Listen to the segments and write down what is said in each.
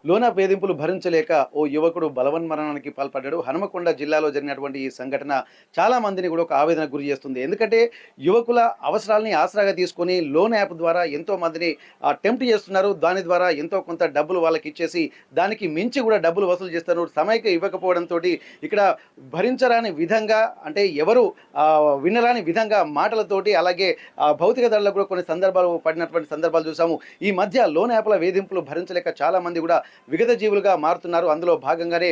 లోన వేధింపులు భరించలేక ఓ యువకుడు బలవన్మరణానికి పాల్పడ్డాడు. హనుమకొండ జిల్లాలో జరిగినటువంటి ఈ సంఘటన చాలా మందిని కూడా ఒక ఆవేదనకు గురి చేస్తుంది. ఎందుకంటే యువకుల అవసరాల్ని ఆసరాగా తీసుకొని లోన్ యాప్ ద్వారా ఎంతో మందిని టెంప్ట్ చేస్తున్నారు. దాని ద్వారా ఎంతో కొంత డబ్బులు వాళ్ళకి ఇచ్చేసి దానికి మించి కూడా డబ్బులు వసూలు చేస్తున్నారు. సమయకి ఇవ్వకపోవడంతోటి ఇక్కడ భరించరాని విధంగా అంటే ఎవరు వినరాని విధంగా మాటలతోటి అలాగే భౌతిక దాడులకు కూడా కొన్ని సందర్భాలు పడినటువంటి సందర్భాలు చూసాము. ఈ మధ్య లోన్ యాప్ల వేధింపులు భరించలేక చాలా మంది కూడా విగత జీవులుగా మారుతున్నారు. అందులో భాగంగానే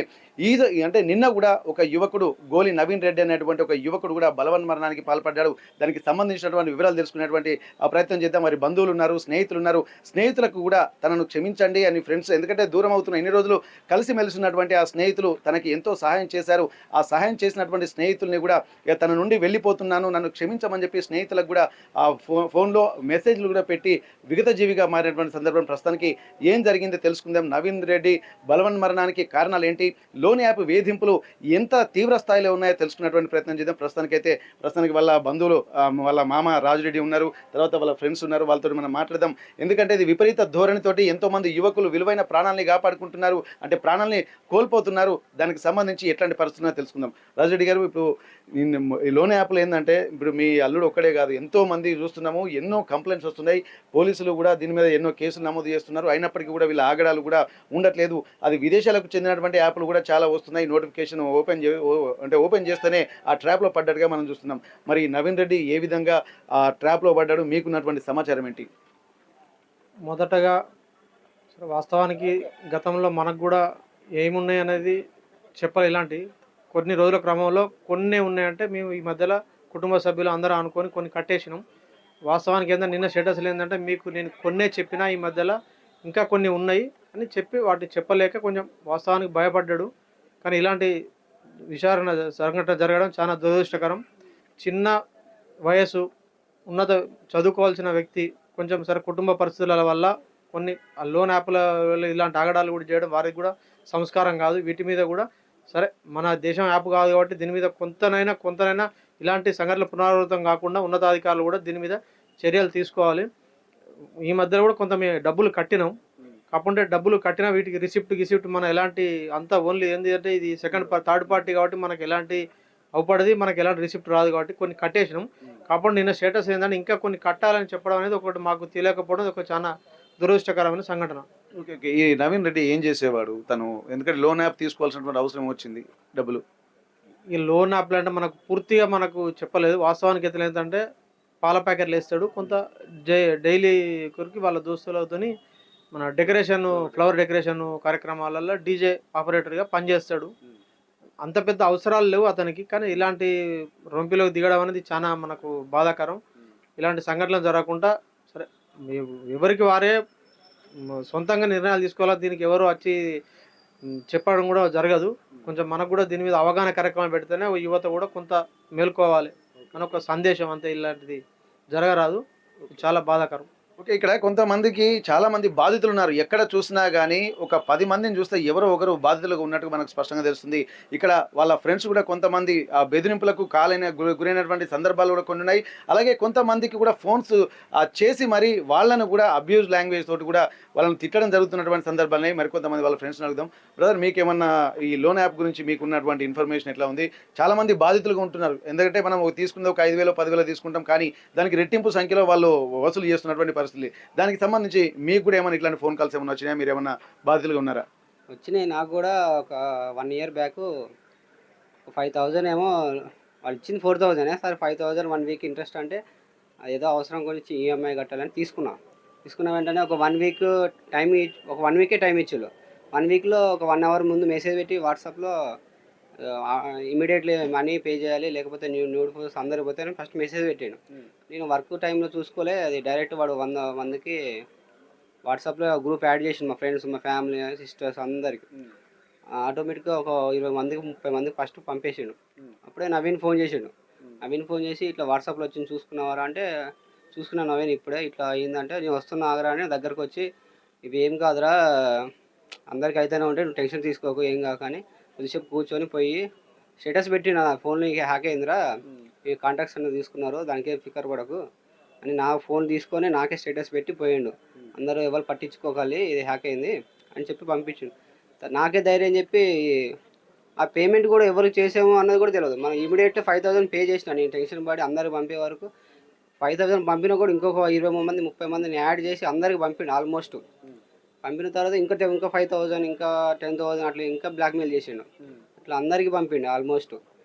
అంటే నిన్న కూడా ఒక యువకుడు గోలి నవీన్ రెడ్డి అనేటువంటి ఒక యువకుడు కూడా బలవన్మరణానికి పాల్పడ్డాడు. దానికి సంబంధించినటువంటి వివరాలు తెలుసుకునేటువంటి ప్రయత్నం చేద్దాం. మరి బంధువులు ఉన్నారు, స్నేహితులు ఉన్నారు. స్నేహితులకు కూడా తనను క్షమించండి అని ఫ్రెండ్స్, ఎందుకంటే దూరం అవుతున్న ఇన్ని రోజులు కలిసిమెలిసి ఉన్నటువంటి ఆ స్నేహితులు తనకి ఎంతో సహాయం చేశారు. ఆ సహాయం చేసినటువంటి స్నేహితుల్ని కూడా తన నుండి వెళ్ళిపోతున్నాను, నన్ను క్షమించమని చెప్పి స్నేహితులకు కూడా ఆ ఫోన్లో మెసేజ్లు కూడా పెట్టి విగత జీవిగా మారినటువంటి సందర్భం. ప్రస్తుతానికి ఏం జరిగిందో తెలుసుకుందాం. నవీన్ రెడ్డి బలవన్మరణానికి కారణాలు ఏంటి, లోన్ యాప్ వేధింపులు ఎంత తీవ్ర స్థాయిలో ఉన్నాయో తెలుసుకున్నటువంటి ప్రయత్నం చేద్దాం. ప్రస్తుతానికి వాళ్ళ బంధువులు, వాళ్ళ మామ రాజురెడ్డి ఉన్నారు, తర్వాత వాళ్ళ ఫ్రెండ్స్ ఉన్నారు. వాళ్ళతో మనం మాట్లాడదాం. ఎందుకంటే ఇది విపరీత ధోరణితోటి ఎంతో మంది యువకులు విలువైన ప్రాణాలని కాపాడుకుంటున్నారు, అంటే ప్రాణాలని కోల్పోతున్నారు. దానికి సంబంధించి ఎట్లాంటి పరిస్థితుల్లో తెలుసుకుందాం. రాజురెడ్డి గారు, ఇప్పుడు ఈ లోన్ యాప్లు ఏంటంటే ఇప్పుడు మీ అల్లుడు ఒక్కడే కాదు, ఎంతో మంది చూస్తున్నాము, ఎన్నో కంప్లైంట్స్ వస్తున్నాయి. పోలీసులు కూడా దీని మీద ఎన్నో కేసులు నమోదు చేస్తున్నారు. అయినప్పటికీ కూడా వీళ్ళ ఆగడాలు కూడా ఉండట్లేదు. అది విదేశాలకు చెందినటువంటి యాప్లు కూడా చాలా వస్తున్నాయి. నోటిఫికేషన్ ఓపెన్ చేస్తేనే ఆ ట్రాప్లో పడ్డట్టుగా మనం చూస్తున్నాం. మరి నవీన్ రెడ్డి ఏ విధంగా ఆ ట్రాప్లో పడ్డాడు, మీకున్నటువంటి సమాచారం ఏంటి? మొదటగా వాస్తవానికి గతంలో మనకు కూడా ఏమున్నాయి అనేది చెప్పాలి. ఇలాంటి కొన్ని రోజుల క్రమంలో కొన్ని ఉన్నాయంటే మేము ఈ మధ్యలో కుటుంబ సభ్యులు అందరూ అనుకొని కొన్ని కట్టేసినాం. వాస్తవానికి ఏంటంటే నిన్న స్టేటస్లు ఏంటంటే మీకు నేను కొన్నే చెప్పినా, ఈ మధ్యలో ఇంకా కొన్ని ఉన్నాయి అని చెప్పి వాటిని చెప్పలేక కొంచెం వాస్తవానికి భయపడ్డాడు. కానీ ఇలాంటి సంఘటన జరగడం చాలా దురదృష్టకరం. చిన్న వయసు, ఉన్నత చదువుకోవాల్సిన వ్యక్తి కొంచెం సరే కుటుంబ పరిస్థితుల వల్ల కొన్ని లోన్ యాప్ల ఇలాంటి ఆగడాలు కూడా చేయడం వారికి కూడా సంస్కారం కాదు. వీటి మీద కూడా సరే మన దేశం యాప్ కాదు కాబట్టి దీని మీద కొంతనైనా ఇలాంటి సంఘటనలు పునరావృతం కాకుండా ఉన్నతాధికారులు కూడా దీని మీద చర్యలు తీసుకోవాలి. ఈ మధ్యలో కూడా కొంత మేము డబ్బులు కట్టినాం. కాకుంటే డబ్బులు కట్టినా వీటికి రిసిప్ట్ మన ఎలాంటి అంతా ఓన్లీ ఏంటి అంటే ఇది థర్డ్ పార్టీ కాబట్టి మనకి ఎలాంటి అవుపడది, మనకి ఎలాంటి రిసిప్ట్ రాదు కాబట్టి కొన్ని కట్టేసినాం. కాకుండా నిన్న స్టేటస్ ఏంటంటే ఇంకా కొన్ని కట్టాలని చెప్పడం అనేది ఒకటి మాకు తెలియకపోవడం ఒక చాలా దురదృష్టకరమైన సంఘటన. ఓకే. ఈ నవీన్ రెడ్డి ఏం చేసేవాడు తను? ఎందుకంటే లోన్ యాప్ తీసుకోవాల్సినటువంటి అవసరం వచ్చింది డబ్బులు. ఈ లోన్ యాప్లు అంటే మనకు పూర్తిగా చెప్పలేదు. వాస్తవానికి అయితే ఏంటంటే పాల ప్యాకెట్లు వేస్తాడు, కొంత డైలీ కొరికి వాళ్ళ దోస్తులతోని మన ఫ్లవర్ డెకరేషన్ కార్యక్రమాలలో డీజే ఆపరేటర్గా పనిచేస్తాడు. అంత పెద్ద అవసరాలు లేవు అతనికి, కానీ ఇలాంటి రొంపిలోకి దిగడం అనేది చాలా మనకు బాధాకరం. ఇలాంటి సంఘటనలు జరగకుండా సరే ఎవరికి వారే సొంతంగా నిర్ణయాలు తీసుకోవాలా, దీనికి ఎవరు వచ్చి చెప్పడం కూడా జరగదు. కొంచెం మనకు కూడా దీని మీద అవగాహన కార్యక్రమం పెడితేనే యువత కూడా కొంత మేల్కోవాలి అని ఒక సందేశం. అంతే, ఇలాంటిది జరగరాదు. చాలా బాధాకరం. ఓకే. ఇక్కడ కొంతమందికి చాలా మంది బాధితులు ఉన్నారు. ఎక్కడ చూసినా కానీ ఒక 10 మందిని చూస్తే ఎవరో ఒకరు బాధితులుగా ఉన్నట్టుగా మనకు స్పష్టంగా తెలుస్తుంది. ఇక్కడ వాళ్ళ ఫ్రెండ్స్ కూడా కొంతమంది బెదిరింపులకు గురైనటువంటి సందర్భాలు కూడా కొన్ని ఉన్నాయి. అలాగే కొంతమందికి కూడా ఫోన్స్ చేసి మరి వాళ్ళను కూడా అబ్యూజ్ లాంగ్వేజ్ తోటి కూడా వాళ్ళని తిట్టడం జరుగుతున్నటువంటి సందర్భాలు మరికొంతమంది వాళ్ళ ఫ్రెండ్స్ని అడుగుదాం. బ్రదర్, మీకేమన్నా ఈ లోన్ యాప్ గురించి మీకున్నటువంటి ఇన్ఫర్మేషన్ ఎట్లా ఉంది? చాలామంది బాధితులుగా ఉంటున్నారు. ఎందుకంటే మనం తీసుకుంది ఒక 5,000 10,000 తీసుకుంటాం, కానీ దానికి రెట్టింపు సంఖ్యలో వాళ్ళు వసూలు చేస్తున్నటువంటి పరిస్థితి. దానికి సంబంధించి మీకు కూడా ఏమైనా ఇట్లాంటి ఫోన్ కాల్స్ ఏమైనా వచ్చినాయా? మీరు ఏమన్నా బాధితులుగా ఉన్నారా? వచ్చినాయి. నాకు కూడా ఒక 1 year బ్యాక్ 5,000 ఏమో వాళ్ళు ఇచ్చింది 4,000 సార్. 5,000 1 week ఇంట్రెస్ట్ అంటే ఏదో అవసరం గురించి ఈఎంఐ కట్టాలని తీసుకున్న వెంటనే ఒక 1 week టైం, ఒక 1 week టైం ఇచ్చారు. 1 weekలో ఒక 1 hour ముందు మెసేజ్ పెట్టి వాట్సాప్లో ఇమీడియట్లీ మనీ పే చేయాలి, లేకపోతే న్యూడ్ ఫోటోస్ అందరికి పోతే ఫస్ట్ మెసేజ్ పెట్టాను. నేను వర్క్ టైంలో చూసుకోలే, అది డైరెక్ట్ వాడు 100 మందికి వాట్సాప్లో గ్రూప్ యాడ్ చేసిండు. మా ఫ్రెండ్స్, మా ఫ్యామిలీ, సిస్టర్స్ అందరికి ఆటోమేటిక్గా ఒక 20 మందికి 30 మందికి ఫస్ట్ పంపేసిండు. అప్పుడే నవీన్ ఫోన్ చేసిండు. నవీన్ ఫోన్ చేసి ఇట్లా వాట్సాప్లో వచ్చింది చూసుకున్నావారా అంటే, చూసుకున్నా నవీన్ ఇప్పుడే ఇట్లా అయిందంటే, నేను వస్తున్నా ఆగరా అని దగ్గరకు వచ్చి, ఇవి ఏం కాదురా అందరికి అయితేనే ఉంటే నువ్వు టెన్షన్ తీసుకోకు, ఏం కాక అని కొద్దిసేపు కూర్చొని పోయి స్టేటస్ పెట్టి నా ఫోన్లో హ్యాక్ అయిందిరా, ఈ కాంటాక్ట్స్ అన్నీ తీసుకున్నారు, దానికే ఫికర్ పడకు, అని నా ఫోన్ తీసుకొని నాకే స్టేటస్ పెట్టి పోయిండు. అందరూ ఎవరు పట్టించుకోకాలి, ఇది హ్యాక్ అయింది అని చెప్పి పంపించిండు. నాకే ధైర్యం చెప్పి ఆ పేమెంట్ కూడా ఎవరికి చేసాము అన్నది కూడా తెలియదు. మనం ఇమీడియట్గా 5000 పే చేసిన. నేను టెన్షన్ పడి అందరికి పంపే వరకు 5000 పంపినా కూడా ఇంకొక 20 మంది 30 మందిని యాడ్ చేసి అందరికి పంపిండు ఆల్మోస్ట్. పంపిన తర్వాత ఇంకా 5000 ఇంకా 10,000 అట్లా ఇంకా బ్లాక్మెయిల్ చేసిండు. ఇట్లా అందరికి పంపిండు ఆల్మోస్ట్.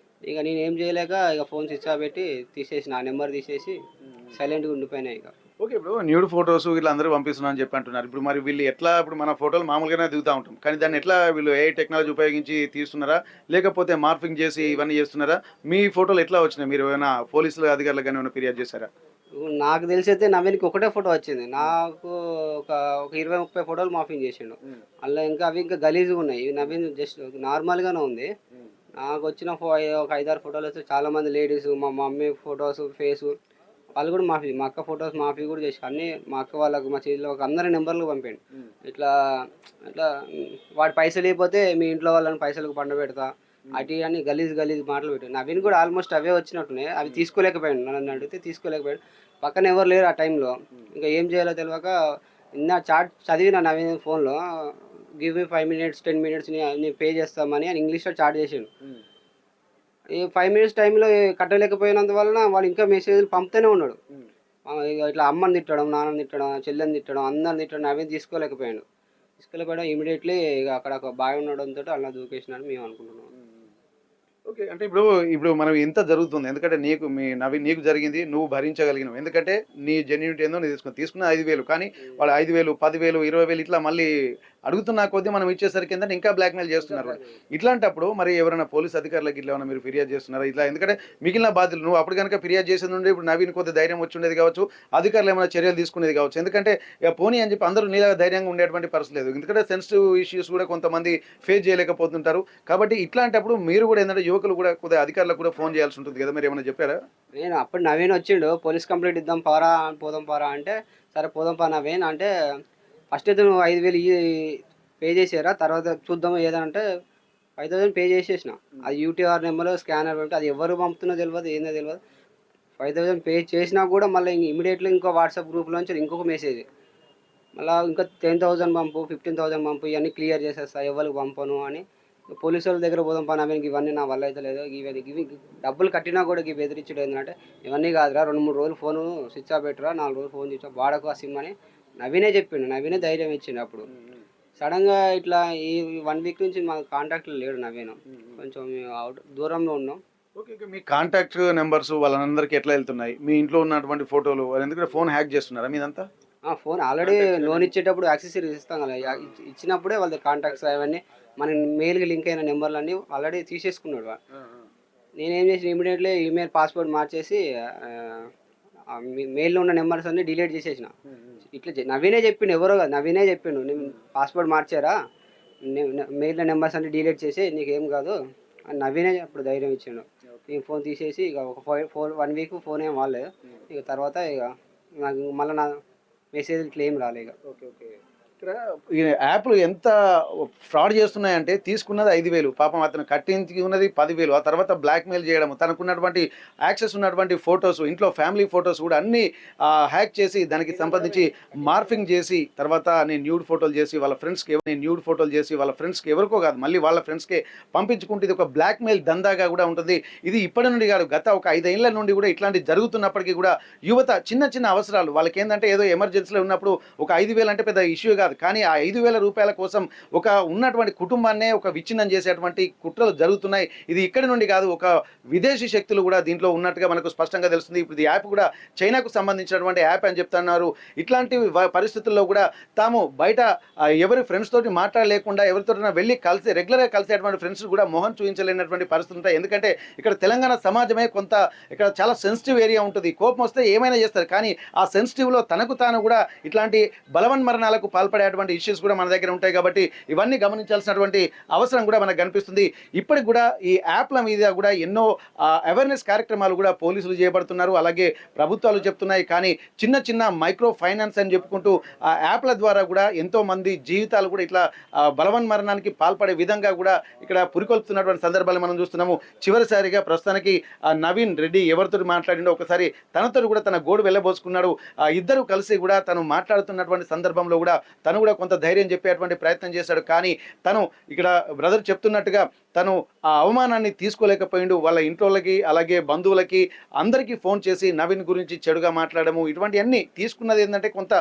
ఇక నేను ఏం చేయలేక ఇక ఫోన్ స్విచ్ ఆఫ్ పెట్టి తీసేసిన. ఆ నెంబర్ తీసేసి సైలెంట్గా ఉండిపోయినా ఇక. ఓకే. ఇప్పుడు న్యూడ్ ఫోటోస్ వీళ్ళు అందరూ పంపిస్తున్నా అని చెప్పి అంటున్నారు. ఇప్పుడు మరి వీళ్ళు ఎట్లా, ఇప్పుడు మన ఫోటోలు మామూలుగానే దిగుతూ ఉంటాం, కానీ దాన్ని ఎట్లా వీళ్ళు ఏ టెక్నాలజీ ఉపయోగించి తీస్తున్నారా, లేకపోతే మార్ఫింగ్ చేసి ఇవన్నీ చేస్తున్నారా? మీ ఫోటోలు ఎట్లా వచ్చినాయి? మీరు ఏమైనా పోలీసులు అధికారులకు కానీ ఏమైనా ఫిర్యాదు చేశారా? నాకు తెలిసి అయితే నవీన్కి ఒకటే ఫోటో వచ్చింది. నాకు ఒక ఒక 20-30 ఫోటోలు మాఫింగ్ చేసిండు. అలా ఇంకా అవి ఇంకా గలీజ్గా ఉన్నాయి. నవీన్ జస్ట్ నార్మల్గానే ఉంది. నాకు వచ్చిన ఒక 5-6 ఫోటోలు వస్తే చాలామంది లేడీస్, మా మమ్మీ ఫొటోస్ ఫేసు వాళ్ళు కూడా మాఫీ, మా అక్క ఫొటోస్ మాఫీ కూడా చేసి అన్నీ మా అక్క వాళ్ళకు మా చెల్లి ఒక అందరి నెంబర్లు పంపాడు. ఇట్లా ఇట్లా వాడి పైసలు లేకపోతే మీ ఇంట్లో వాళ్ళని పైసలకు పండబెడతా అటు అని గలీజ్ మాటలు పెట్టాడు. నవీన్ కూడా ఆల్మోస్ట్ అవే వచ్చినట్టున్నాయి. అవి తీసుకోలేకపోయాడు. నన్ను అడిగితే తీసుకోలేకపోయాడు. పక్కన ఎవరు లేరు ఆ టైంలో. ఇంకా ఏం చేయాలో తెలియక నా చాట్ చదివిన నవీన్ ఫోన్లో గివ్ మీ 5 minutes 10 minutes నేను పే చేస్తామని అని ఇంగ్లీష్లో చాట్ చేసాడు. ఈ 5 minutes టైంలో కట్టలేకపోయినందువలన వాడు ఇంకా మెసేజ్లు పంపుతూనే ఉన్నాడు. ఇక ఇట్లా అమ్మని తిట్టడం, నాన్నని తిట్టడం, చెల్లెని తిట్టడం, అందరిని తిట్టడం అవి తీసుకోలేకపోయాడు. ఇమీడియట్లీ ఇక అక్కడ ఒక బాయ్ ఉండడంతో అలా దూకేసినాడు మేము అనుకుంటున్నాం. ఓకే. అంటే ఇప్పుడు మనం ఇంత జరుగుతుంది. ఎందుకంటే నీకు జరిగింది, నువ్వు భరించగలిగినవు. ఎందుకంటే నీ జెన్యూనిటీ ఏందో నువ్వు తీసుకున్న 5,000, కానీ వాళ్ళు 5,000, 10,000, 20,000 ఇట్లా మళ్ళీ అడుగుతున్నా కొద్దీ మనం ఇచ్చేసరికి ఏంటంటే ఇంకా బ్లాక్మెయిల్ చేస్తున్నారు. ఇట్లాంటప్పుడు మరి ఎవరైనా పోలీస్ అధికారులకు ఇట్లా ఏమైనా మీరు ఫిర్యాదు చేస్తున్నారా? ఇట్లా ఎందుకంటే మిగిలిన బాధ్యులు నువ్వు అప్పుడు కనుక ఫిర్యాదు చేసేది ఉండే ఇప్పుడు నవీన్ కొద్ది ధైర్యం వచ్చి ఉండేది కావచ్చు, అధికారులు ఏమైనా చర్యలు తీసుకునేది కావచ్చు. ఎందుకంటే ఇక పోనీ అని చెప్పి అందరూ నీలా ధైర్యంగా ఉండేటువంటి పరిస్థితి లేదు. ఎందుకంటే సెన్సిటివ్ ఇష్యూస్ కూడా కొంతమంది ఫేస్ చేయలేకపోతుంటారు. కాబట్టి ఇట్లాంటప్పుడు మీరు కూడా ఏంటంటే యువకులు కూడా కొద్దిగా అధికారులకు కూడా ఫోన్ చేయాల్సి ఉంటుంది కదా, మీరు ఏమైనా చెప్పారా? నేను అప్పుడు నవీన్ వచ్చిండు, పోలీస్ కంప్లైంట్ ఇద్దాం పోదాం పారా అంటే సరే పోదాం పా నవీన్ అంటే ఫస్ట్ అయితే నువ్వు 5,000 పే చేసారా, తర్వాత చూద్దాం ఏదంటే 5,000 పే చేసేసిన. అది యూటీఆర్ నెంబర్ స్కానర్ పెట్టి అది ఎవరు పంపుతున్నా తెలియదు, ఏందో తెలియదు. 5,000 పే చేసినా కూడా మళ్ళీ ఇమీడియట్లీ ఇంకో వాట్సాప్ గ్రూప్లోంచి ఇంకొక మెసేజ్ మళ్ళీ ఇంకా 10,000 పంపు, 15,000 పంపు, ఇవన్నీ క్లియర్ చేసేస్తా, ఎవరికి పంపను అని. పోలీసు వాళ్ళ దగ్గర పోదాం పని నవీన్ ఇవన్నీ నా వల్ల అయితే లేదు, ఇవి డబ్బులు కట్టినా కూడా ఇవి బెదిరించడం ఏంటంటే ఇవన్నీ కాదురా, 2-3 రోజులు ఫోను స్విచ్ ఆఫ్ పెట్టరా, 4 రోజులు ఫోన్ స్విచ్ ఆఫ్ వాడకు ఆ సిమ్ అని నవీనే చెప్పిండు. నవీనే ధైర్యం ఇచ్చిండు. అప్పుడు సడన్గా ఇట్లా ఈ 1 వీక్ నుంచి మా కాంటాక్ట్లో లేడు నవీన్. కొంచెం దూరంలో ఉన్నాం. ఓకే. మీ కాంటాక్ట్ నెంబర్స్ వాళ్ళందరికీ ఎట్లా వెళ్తున్నాయి? మీ ఇంట్లో ఉన్నటువంటి ఫోటోలు ఎందుకంటే ఫోన్ హ్యాక్ చేస్తున్నారా మీదంతా? ఫోన్ ఆల్రెడీ లోన్ ఇచ్చేటప్పుడు యాక్సెసరీస్ ఇస్తాం కదా, ఇచ్చినప్పుడే వాళ్ళ కాంటాక్ట్స్ అవన్నీ మన మెయిల్కి లింక్ అయిన నెంబర్లన్నీ ఆల్రెడీ తీసేసుకున్నాడు. నేనేం చేసిన ఇమీడియట్లీ ఈమెయిల్ పాస్వర్డ్ మార్చేసి మెయిల్లో ఉన్న నెంబర్స్ అన్నీ డిలీట్ చేసేసిన. ఇట్లా నవీనే చెప్పిండు, ఎవరో కదా నవీనే చెప్పిండు, నేను పాస్వర్డ్ మార్చారా, మెయిల్లో నెంబర్స్ అన్నీ డిలీట్ చేసి నీకేం కాదు అని నవీనే అప్పుడు ధైర్యం ఇచ్చిండు. నేను ఫోన్ తీసేసి ఇక ఒక 1 వీక్ ఫోన్ ఏం వాడలేదు. ఇక తర్వాత ఇక నాకు మళ్ళీ నా మెసేజ్ క్లెయిమ్ రాలే ఇక. ఓకే. ఇక్కడ ఈ యాప్లు ఎంత ఫ్రాడ్ చేస్తున్నాయంటే తీసుకున్నది 5,000, పాపం అతను కట్టించుకున్నది 10,000, ఆ తర్వాత బ్లాక్మెయిల్ చేయడం, తనకున్నటువంటి యాక్సెస్ ఉన్నటువంటి ఫొటోస్, ఇంట్లో ఫ్యామిలీ ఫొటోస్ కూడా అన్నీ హ్యాక్ చేసి దానికి సంబంధించి మార్ఫింగ్ చేసి తర్వాత నేను న్యూడ్ ఫోటోలు చేసి వాళ్ళ ఫ్రెండ్స్కి ఎవరికో కాదు మళ్ళీ వాళ్ళ ఫ్రెండ్స్కే పంపించుకుంటే ఇది ఒక బ్లాక్మెయిల్ దందాగా కూడా ఉంటుంది. ఇది ఇప్పటి నుండి కాదు, గత ఒక 5 ఏళ్ల నుండి కూడా ఇట్లాంటి జరుగుతున్నప్పటికీ కూడా యువత చిన్న అవసరాలు వాళ్ళకి ఏంటంటే ఏదో ఎమర్జెన్సీలో ఉన్నప్పుడు ఒక 5,000 అంటే పెద్ద ఇష్యూ కాదు, కానీ ఆ 5,000 రూపాయల కోసం ఒక ఉన్నటువంటి కుటుంబాన్నే ఒక విచ్ఛిన్నం చేసేటువంటి కుట్రలు జరుగుతున్నాయి. ఇది ఇక్కడి నుండి కాదు, ఒక విదేశీ శక్తులు కూడా దీంట్లో ఉన్నట్టుగా మనకు స్పష్టంగా తెలుస్తుంది. ఇప్పుడు ఈ యాప్ కూడా చైనాకు సంబంధించినటువంటి యాప్ అని చెప్తున్నారు. ఇట్లాంటి పరిస్థితుల్లో కూడా తాము బయట ఎవరి ఫ్రెండ్స్ తోటి మాట్లాడలేకుండా ఎవరితో వెళ్ళి రెగ్యులర్గా కలిసేటువంటి ఫ్రెండ్స్ కూడా మొహం చూపించలేనటువంటి పరిస్థితులు ఉంటాయి. ఎందుకంటే ఇక్కడ తెలంగాణ సమాజమే కొంత ఇక్కడ చాలా సెన్సిటివ్ ఏరియా ఉంటుంది. కోపం వస్తే ఏమైనా చేస్తారు, కానీ ఆ సెన్సిటివ్లో తనకు తాను కూడా ఇట్లాంటి బలవన్మరణాలకు పాల్పడే పాల్పడేటువంటి ఇష్యూస్ కూడా మన దగ్గర ఉంటాయి కాబట్టి ఇవన్నీ గమనించాల్సినటువంటి అవసరం కూడా మనకు కనిపిస్తుంది. ఇప్పటికి కూడా ఈ యాప్ల మీద కూడా ఎన్నో అవేర్నెస్ కార్యక్రమాలు కూడా పోలీసులు చేపడుతున్నారు, అలాగే ప్రభుత్వాలు చెప్తున్నాయి. కానీ చిన్న చిన్న మైక్రో ఫైనాన్స్ అని చెప్పుకుంటూ ఆ యాప్ల ద్వారా కూడా ఎంతో మంది జీవితాలు కూడా ఇట్లా బలవన్మరణానికి పాల్పడే విధంగా కూడా ఇక్కడ పురికొల్పుతున్నటువంటి సందర్భాలు మనం చూస్తున్నాము. చివరిసారిగా ప్రస్తుతానికి నవీన్ రెడ్డి ఎవరితో మాట్లాడిండో ఒకసారి తనతో కూడా తన గోడు వెళ్ళబోసుకున్నాడు. ఇద్దరు కలిసి కూడా తను మాట్లాడుతున్నటువంటి సందర్భంలో కూడా తను కూడా కొంత ధైర్యం చెప్పేటువంటి ప్రయత్నం చేశాడు. కానీ తను ఇక్కడ బ్రదర్ చెప్తున్నట్టుగా తను ఆ అవమానాన్ని తీసుకోలేకపోయిండు. వాళ్ళ ఇంట్లోకి అలాగే బంధువులకి అందరికీ ఫోన్ చేసి నవీన్ గురించి చెడుగా మాట్లాడము, ఇటువంటివన్నీ తీసుకున్నది ఏంటంటే కొంత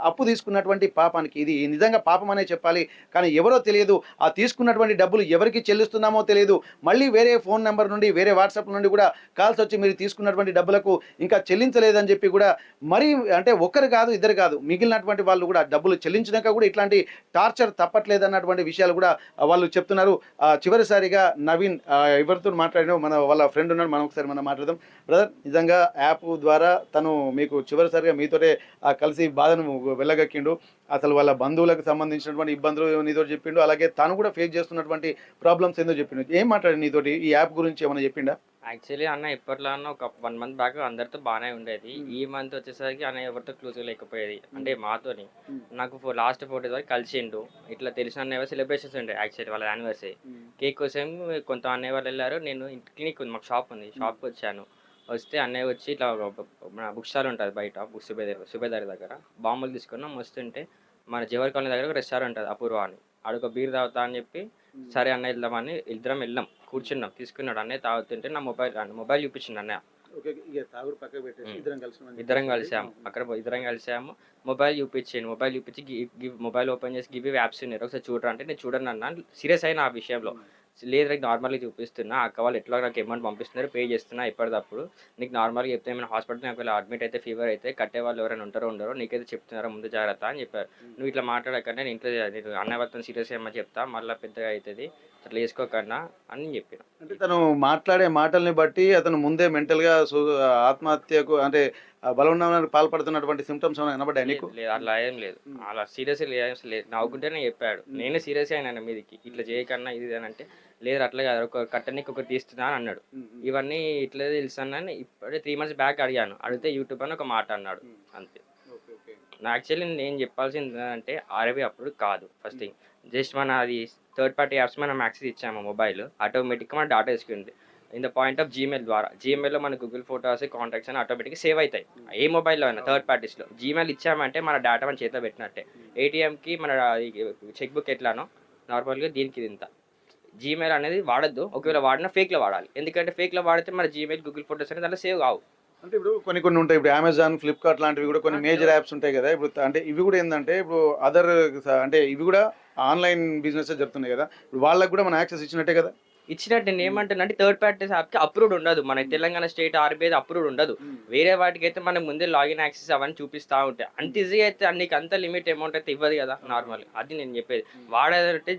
అప్పు తీసుకున్నటువంటి పాపానికి. ఇది నిజంగా పాపం అనే చెప్పాలి, కానీ ఎవరో తెలియదు. ఆ తీసుకున్నటువంటి డబ్బులు ఎవరికి చెల్లిస్తున్నామో తెలియదు. మళ్ళీ వేరే ఫోన్ నెంబర్ నుండి వేరే వాట్సాప్ నుండి కూడా కాల్స్ వచ్చి మీరు తీసుకున్నటువంటి డబ్బులకు ఇంకా చెల్లించలేదని చెప్పి కూడా మరి అంటే ఒక్కరు కాదు ఇద్దరు కాదు మిగిలినటువంటి వాళ్ళు కూడా డబ్బులు చెల్లించినాక కూడా ఇట్లాంటి టార్చర్ తప్పట్లేదు అన్నటువంటి విషయాలు కూడా వాళ్ళు చెప్తున్నారు. చివరిసారిగా నవీన్ ఎవరితో మాట్లాడినా వాళ్ళ ఫ్రెండ్ ఉన్నాడు, మనం ఒకసారి మనం మాట్లాడదాం. బ్రదర్, నిజంగా యాప్ ద్వారా తను మీకు చివరిసారిగా మీతోనే కలిసి బాధను వెళ్ళగక్కిండు. అసలు వాళ్ళ బంధువులకు సంబంధించినటువంటి ఇబ్బందులు నీతో చెప్పిండు, అలాగే తను కూడా ఫేస్ చేస్తున్నటువంటి ప్రాబ్లమ్స్ ఏందో చెప్పిండు. ఏం మాట్లాడి నీతోటి ఈ యాప్ గురించి ఏమైనా చెప్పిండా? యాక్చువల్లీ అన్న ఎప్పట్లో అన్న ఒక 1 మంత్ బ్యాక్ అందరితో బాగానే ఉండేది. ఈ మంత్ వచ్చేసరికి అన్న ఎవరితో క్లోజ్గా లేకపోయేది, అంటే మాతోని. నాకు లాస్ట్ 4 days వరకు కలిసిండు. ఇట్లా తెలిసిన అన్నయ్య సెలబ్రేషన్స్ ఉండే యాక్చువల్లీ వాళ్ళ యానివర్సరీ. కేక్ కోసం కొంత అన్నయ్య వాళ్ళు వెళ్ళారు. నేను క్లినిక్ ఉంది, మాకు షాప్ ఉంది, షాప్కి వచ్చాను. వస్తే అన్నయ్య వచ్చి ఇట్లా మన బుక్ స్టాల్ ఉంటుంది బయట, బుక్ సుబేదారి దగ్గర బాంబులు తీసుకున్నాం. వస్తుంటే మన జవహర్ కాలనీ దగ్గర ఒక రెస్టారెంట్ ఉంటుంది అపూర్వ అని, అడుగు బీర్ తాగుతా అని చెప్పి సరే అన్నయ్య వెళ్దామని ఇద్దరం వెళ్ళాం, కూర్చున్నాం, తీసుకున్నాడు. అన్నయ్య తాగుతుంటే నా మొబైల్ చూపించింది అన్నయ్య. ఇద్దరం కలిసాము, అక్కడ ఇద్దరం కలిసాము. మొబైల్ చూపించి మొబైల్ ఓపెన్ చేసి గివ్ యాప్స్ ఉన్నాయి ఒకసారి చూడరా అంటే నేను చూడను అన్న, సీరియస్ అయిన ఆ విషయంలో. లేదు నార్మల్గా చూపిస్తున్నా, అక్క వాళ్ళు ఎట్లా నాకు అమౌంట్ పంపిస్తున్నారు, పే చేస్తున్నా ఎప్పటికప్పుడు. నీకు నార్మల్గా చెప్తే ఏమైనా హాస్పిటల్ నాకు అడ్మిట్ అయితే ఫీవర్ అయితే కట్టే వాళ్ళు ఎవరైనా ఉండరో నీకైతే చెప్తున్నారా ముందు జాగ్రత్త అని చెప్పారు. నువ్వు ఇట్లా మాట్లాడకంటే నేను ఇంట్లో నేను అన్నయ్య వాళ్ళతో సీరియస్ ఏమని చెప్తా, మళ్ళీ పెద్దగా అవుతుంది, అట్లా వేసుకోకన్నా అని చెప్పిన. అంటే తను మాట్లాడే మాటల్ని బట్టి అతను ముందే మెంటల్గా ఆత్మహత్యకు అంటే బలవన్మరణానికి పాల్పడుతున్నటువంటి సిమ్టమ్స్ ఏమైనా కనబడ్డాయి నీకు? లేదు, అట్లా ఏం లేదు, అలా సీరియస్ లేదు. నవ్వుకుంటేనే చెప్పాడు, నేనే సీరియస్ అయినా మీదికి ఇట్లా చేయకన్నా ఇది అని అంటే, లేదు అట్లా కాదు ఒక కట్టనికి ఒకటి తీస్తున్నా అని అన్నాడు. ఇవన్నీ ఇట్లా తెలుస్తానని ఇప్పుడే 3 months బ్యాక్ అడిగాను, అడిగితే యూట్యూబ్ అని ఒక మాట అన్నాడు అంతే. యాక్చువల్లీ నేను చెప్పాల్సింది అంటే ఆర్బీ అప్పుడు కాదు, ఫస్ట్ థింగ్ జస్ట్ మన అది థర్డ్ పార్టీ యాప్స్ మనం యాక్సెస్ ఇచ్చాము, మొబైల్ ఆటోమేటిక్గా మన డాటా వేసుకుంది. In the point of Gmail ద్వారా, జీమెయిల్లో మన గూగుల్ ఫోటోస్ కాంటాక్ట్స్ అని ఆటోమేటిక్గా సేవ్ అవుతాయి ఏ మొబైల్లో అయినా థర్డ్ పార్టీస్లో. జీమెయిల్ ఇచ్చామంటే మన డేటా మన చేతిలో పెట్టినట్టే. ఏటీఎంకి మన చెక్ బుక్ ఎట్లానో నార్మల్గా దీనికి ఇంత. జీమెయిల్ అనేది వాడద్దు, ఒకవేళ వాడినా ఫేక్లో వాడాలి, ఎందుకంటే ఫేక్లో వాడితే మన జీమెయిల్ గూగుల్ ఫోటోస్ అనేది దాంట్లో సేవ్ కావు. అంటే ఇప్పుడు కొన్ని ఉంటాయి, ఇప్పుడు అమెజాన్ ఫ్లిప్కార్ట్ లాంటివి కూడా కొన్ని మేజర్ యాప్స్ ఉంటాయి కదా. ఇప్పుడు అంటే ఇవి కూడా ఏంటంటే ఇప్పుడు అదర్ అంటే ఇవి కూడా ఆన్లైన్ బిజినెస్ జరుగుతున్నాయి కదా, ఇప్పుడు వాళ్ళకి కూడా మనం యాక్సెస్ ఇచ్చినట్టే కదా. ఇచ్చినట్టు నేను ఏమంటున్నా అంటే థర్డ్ పార్టీస్ యాప్కి అప్రూవ్డ్ ఉండదు, మన తెలంగాణ స్టేట్ ఆర్బీఐ అప్రూవ్డ్ ఉండదు. వేరే వాటికి అయితే మనం ముందే లాగిన్ యాక్సెస్ అవన్నీ చూపిస్తూ ఉంటాయి. అంత ఈజీ అయితే నీకు అంత లిమిట్ అమౌంట్ అయితే ఇవ్వదు కదా నార్మల్. అది నేను చెప్పేది, వాడాలంటే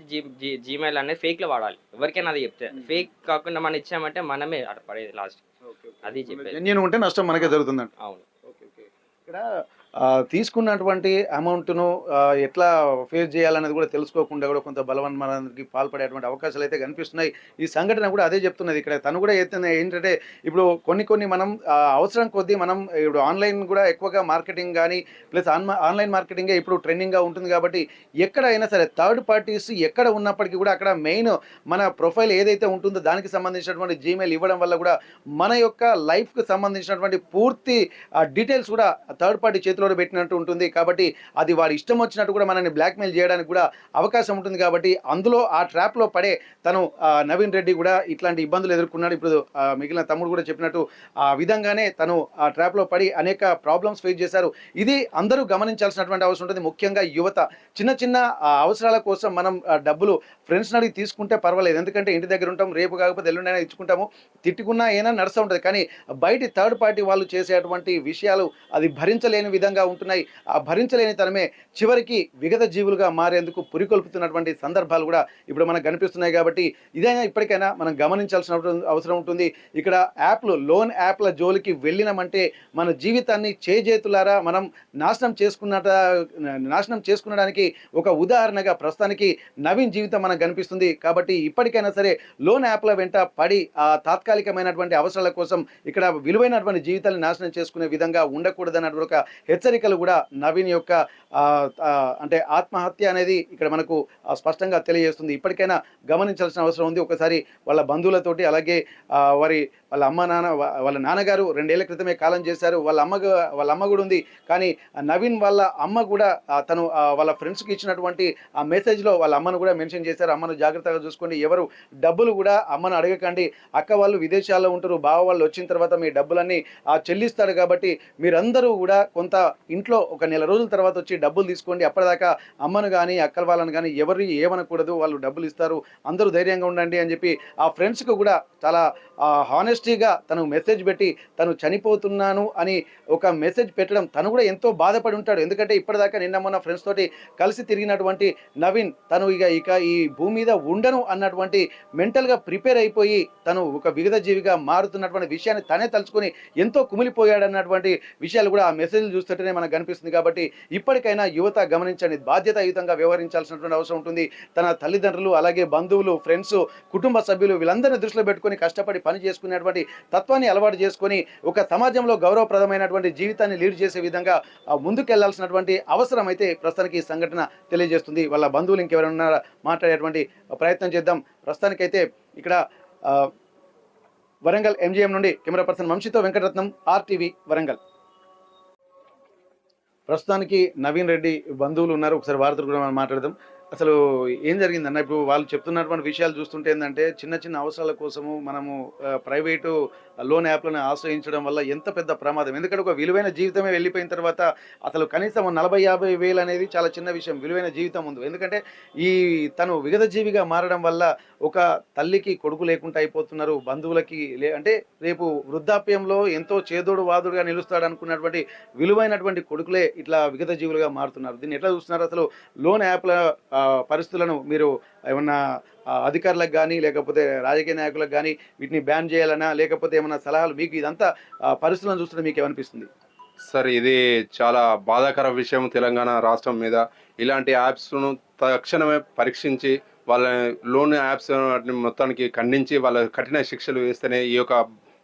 జీమెయిల్ అనేది ఫేక్లో వాడాలి. ఎవరికైనా అది చెప్తే, ఫేక్ కాకుండా మనం ఇచ్చామంటే మనమే అక్కడ పడేది లాస్ట్. అది చెప్పేది, జెన్యూన్ ఉంటే నష్టం మనకే జరుగుతుందంట. అవును. ఇక్కడ తీసుకున్నటువంటి అమౌంట్ను ఎట్లా ఫేస్ చేయాలనేది కూడా తెలుసుకోకుండా కూడా కొంత బలవన్మరణానికి పాల్పడేటువంటి అవకాశాలు అయితే కనిపిస్తున్నాయి. ఈ సంఘటన కూడా అదే చెప్తున్నది. ఇక్కడ తను కూడా ఏంటంటే ఇప్పుడు కొన్ని మనం అవసరం కొద్దీ మనం ఇప్పుడు ఆన్లైన్ కూడా ఎక్కువగా మార్కెటింగ్ కానీ ప్లస్ ఆన్లైన్ మార్కెటింగే ఇప్పుడు ట్రెండింగ్గా ఉంటుంది కాబట్టి ఎక్కడైనా సరే థర్డ్ పార్టీస్ ఎక్కడ ఉన్నప్పటికీ కూడా అక్కడ మెయిన్ మన ప్రొఫైల్ ఏదైతే ఉంటుందో దానికి సంబంధించినటువంటి జీమెయిల్ ఇవ్వడం వల్ల కూడా మన యొక్క లైఫ్కి సంబంధించినటువంటి పూర్తి డీటెయిల్స్ కూడా థర్డ్ పార్టీ చేతిలో పెట్టినట్టు ఉంటుంది. కాబట్టి అది వాడి ఇష్టం వచ్చినట్టు కూడా మనల్ని బ్లాక్మెయిల్ చేయడానికి కూడా అవకాశం ఉంటుంది. కాబట్టి అందులో ఆ ట్రాప్లో పడే తను నవీన్ రెడ్డి కూడా ఇట్లాంటి ఇబ్బందులు ఎదుర్కొన్నాడు. ఇప్పుడు మిగిలిన తమ్ముడు కూడా చెప్పినట్టు ఆ విధంగానే తను ఆ ట్రాప్లో పడి అనేక ప్రాబ్లమ్స్ ఫేస్ చేశారు. ఇది అందరూ గమనించాల్సినటువంటి అవసరం ఉంటుంది. ముఖ్యంగా యువత చిన్న అవసరాల కోసం మనం డబ్బులు ఫ్రెండ్స్ని అడిగి తీసుకుంటే పర్వాలేదు, ఎందుకంటే ఇంటి దగ్గర ఉంటాం, రేపు కాకపోతే ఎల్లుండైనా ఇచ్చుకుంటాము, తిట్టుకున్నా ఏమైనా నడుస్తూ ఉంటుంది. కానీ బయట థర్డ్ పార్టీ వాళ్ళు చేసేటువంటి విషయాలు అది భరించలేని విధంగా విధంగా ఉంటున్నాయి. ఆ భరించలేని తనమే చివరికి విగత జీవులుగా మారేందుకు పురికొల్పుతున్నటువంటి సందర్భాలు కూడా ఇప్పుడు మనకు కనిపిస్తున్నాయి. కాబట్టి ఇదైనా ఇప్పటికైనా మనం గమనించాల్సిన అవసరం ఉంటుంది. ఇక్కడ లోన్ యాప్ల జోలికి వెళ్ళినామంటే మన జీవితాన్ని చేజేతులారా మనం నాశనం చేసుకునడానికి ఒక ఉదాహరణగా ప్రస్తుతానికి నవీన్ జీవితం మనకు కనిపిస్తుంది. కాబట్టి ఇప్పటికైనా సరే లోన్ యాప్ల వెంట పడి ఆ తాత్కాలికమైనటువంటి అవసరాల కోసం ఇక్కడ విలువైనటువంటి జీవితాన్ని నాశనం చేసుకునే విధంగా ఉండకూడదన్నటువంటి ఒక హెచ్చరికలు కూడా నవీన్ యొక్క అంటే ఆత్మహత్య అనేది ఇక్కడ మనకు స్పష్టంగా తెలియజేస్తుంది. ఇప్పటికైనా గమనించాల్సిన అవసరం ఉంది. ఒకసారి వాళ్ళ బంధువులతోటి అలాగే వాళ్ళ నాన్నగారు 2 ఏళ్ల క్రితమే కాలం చేశారు. వాళ్ళ అమ్మ కూడా ఉంది. కానీ నవీన్ వాళ్ళ అమ్మ కూడా తను వాళ్ళ ఫ్రెండ్స్కి ఇచ్చినటువంటి ఆ మెసేజ్లో వాళ్ళ అమ్మను కూడా మెన్షన్ చేశారు. అమ్మను జాగ్రత్తగా చూసుకోండి, ఎవరు డబ్బులు కూడా అమ్మను అడగకండి, అక్క వాళ్ళు విదేశాల్లో ఉంటారు, బావ వాళ్ళు వచ్చిన తర్వాత మీ డబ్బులన్నీ చెల్లిస్తాడు, కాబట్టి మీరందరూ కూడా కొంత ఇంట్లో ఒక నెల రోజుల తర్వాత వచ్చి డబ్బులు తీసుకోండి, అప్పటిదాకా అమ్మను కానీ అక్కల వాళ్ళని కానీ ఎవరు ఏమనకూడదు, వాళ్ళు డబ్బులు ఇస్తారు, అందరూ ధైర్యంగా ఉండండి అని చెప్పి ఆ ఫ్రెండ్స్కు కూడా చాలా హానెస్టీగా తను మెసేజ్ పెట్టి తను చనిపోతున్నాను అని ఒక మెసేజ్ పెట్టడం తను కూడా ఎంతో బాధపడి ఉంటాడు. ఎందుకంటే ఇప్పటిదాకా నిన్న మొన్న ఫ్రెండ్స్ తోటి కలిసి తిరిగినటువంటి నవీన్ తను ఇక ఈ భూమి మీద ఉండను అన్నటువంటి మెంటల్గా ప్రిపేర్ అయిపోయి తను ఒక విగత జీవిగా మారుతున్నటువంటి విషయాన్ని తనే తలుచుకొని ఎంతో కుమిలిపోయాడు అన్నటువంటి విషయాలు కూడా ఆ మెసేజ్లు చూస్తుంటేనే మనకు కనిపిస్తుంది. కాబట్టి ఇప్పటికైనా యువత గమనించండి, బాధ్యతాయుతంగా వ్యవహరించాల్సినటువంటి అవసరం ఉంటుంది. తన తల్లిదండ్రులు అలాగే బంధువులు, ఫ్రెండ్స్, కుటుంబ సభ్యులు వీళ్ళందరినీ దృష్టిలో పెట్టుకొని కష్టపడి పని చేసుకునేటువంటి తత్వాన్ని అలవాటు చేసుకొని ఒక సమాజంలో గౌరవప్రదమైనటువంటి జీవితాన్ని లీడ్ చేసే విధంగా ముందుకెళ్లాల్సినటువంటి అవసరం అయితే ప్రస్తుతానికి ఈ సంఘటన తెలియజేస్తుంది. వాళ్ళ బంధువులు ఇంకెవరైనా మాట్లాడేటువంటి ప్రయత్నం చేద్దాం. ప్రస్తుతానికైతే ఇక్కడ వరంగల్ MGM నుండి కెమెరా పర్సన్ వంశీతో వెంకటరత్నం, RTV వరంగల్. ప్రస్తుతానికి నవీన్ రెడ్డి బంధువులు ఉన్నారు, ఒకసారి వారితో కూడా మనం మాట్లాడదాం. అసలు ఏం జరిగిందన్న? ఇప్పుడు వాళ్ళు చెప్తున్నటువంటి విషయాలు చూస్తుంటే ఏంటంటే చిన్న చిన్న అవసరాల కోసము మనము ప్రైవేటు లోన్ యాప్లను ఆశ్రయించడం వల్ల ఎంత పెద్ద ప్రమాదం. ఎందుకంటే ఒక విలువైన జీవితమే వెళ్ళిపోయిన తర్వాత అసలు కనీసం 40-50 వేలు అనేది చాలా చిన్న విషయం, విలువైన జీవితం ఉంది. ఎందుకంటే తను విగత జీవిగా మారడం వల్ల ఒక తల్లికి కొడుకు లేకుండా అయిపోతున్నారు, బంధువులకి అంటే రేపు వృద్ధాప్యంలో ఎంతో చేదోడు వాదుడుగా నిలుస్తాడు అనుకున్నటువంటి విలువైనటువంటి కొడుకులే ఇట్లా విగత జీవులుగా మారుతున్నారు. దీన్ని ఎట్లా చూస్తున్నారు? అసలు లోన్ యాప్ల పరిస్థితులను మీరు ఏమన్నా అధికారులకు కానీ లేకపోతే రాజకీయ నాయకులకు కానీ వీటిని బ్యాన్ చేయాలన్నా లేకపోతే ఏమన్నా సలహాలు, మీకు ఇదంతా పరిస్థితులను చూస్తుంటే మీకు ఏమనిపిస్తుంది? సార్, ఇది చాలా బాధాకర విషయం తెలంగాణ రాష్ట్రం మీద. ఇలాంటి యాప్స్ను తక్షణమే పరీక్షించి వాళ్ళ లోన్ యాప్స్ మొత్తానికి ఖండించి వాళ్ళ కఠిన శిక్షలు వేస్తేనే ఈ యొక్క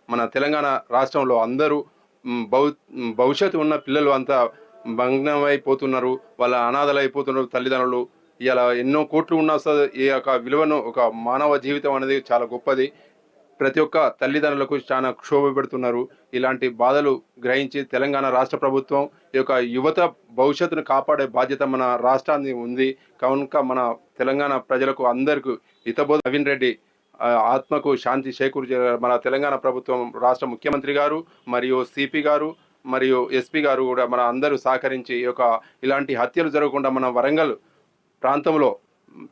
మన తెలంగాణ రాష్ట్రంలో అందరూ భవిష్యత్తు ఉన్న పిల్లలు అంతా భగ్నమైపోతున్నారు, వాళ్ళ అనాథలు అయిపోతున్నారు తల్లిదండ్రులు. ఇలా ఎన్నో కోట్లు ఉన్నా సార్ ఈ యొక్క విలువను, ఒక మానవ జీవితం అనేది చాలా గొప్పది. ప్రతి ఒక్క తల్లిదండ్రులకు చాలా క్షోభ పెడుతున్నారు. ఇలాంటి బాధలు గ్రహించి తెలంగాణ రాష్ట్ర ప్రభుత్వం ఈ యొక్క యువత భవిష్యత్తును కాపాడే బాధ్యత మన రాష్ట్రాన్ని ఉంది. కనుక మన తెలంగాణ ప్రజలకు అందరికీ హితబోధ నవీన్ రెడ్డి ఆత్మకు శాంతి చేకూర్చే మన తెలంగాణ ప్రభుత్వం, రాష్ట్ర ముఖ్యమంత్రి గారు మరియు CP గారు మరియు SP గారు కూడా మన అందరూ సహకరించి ఇలాంటి హత్యలు జరగకుండా మన వరంగల్ ప్రాంతంలో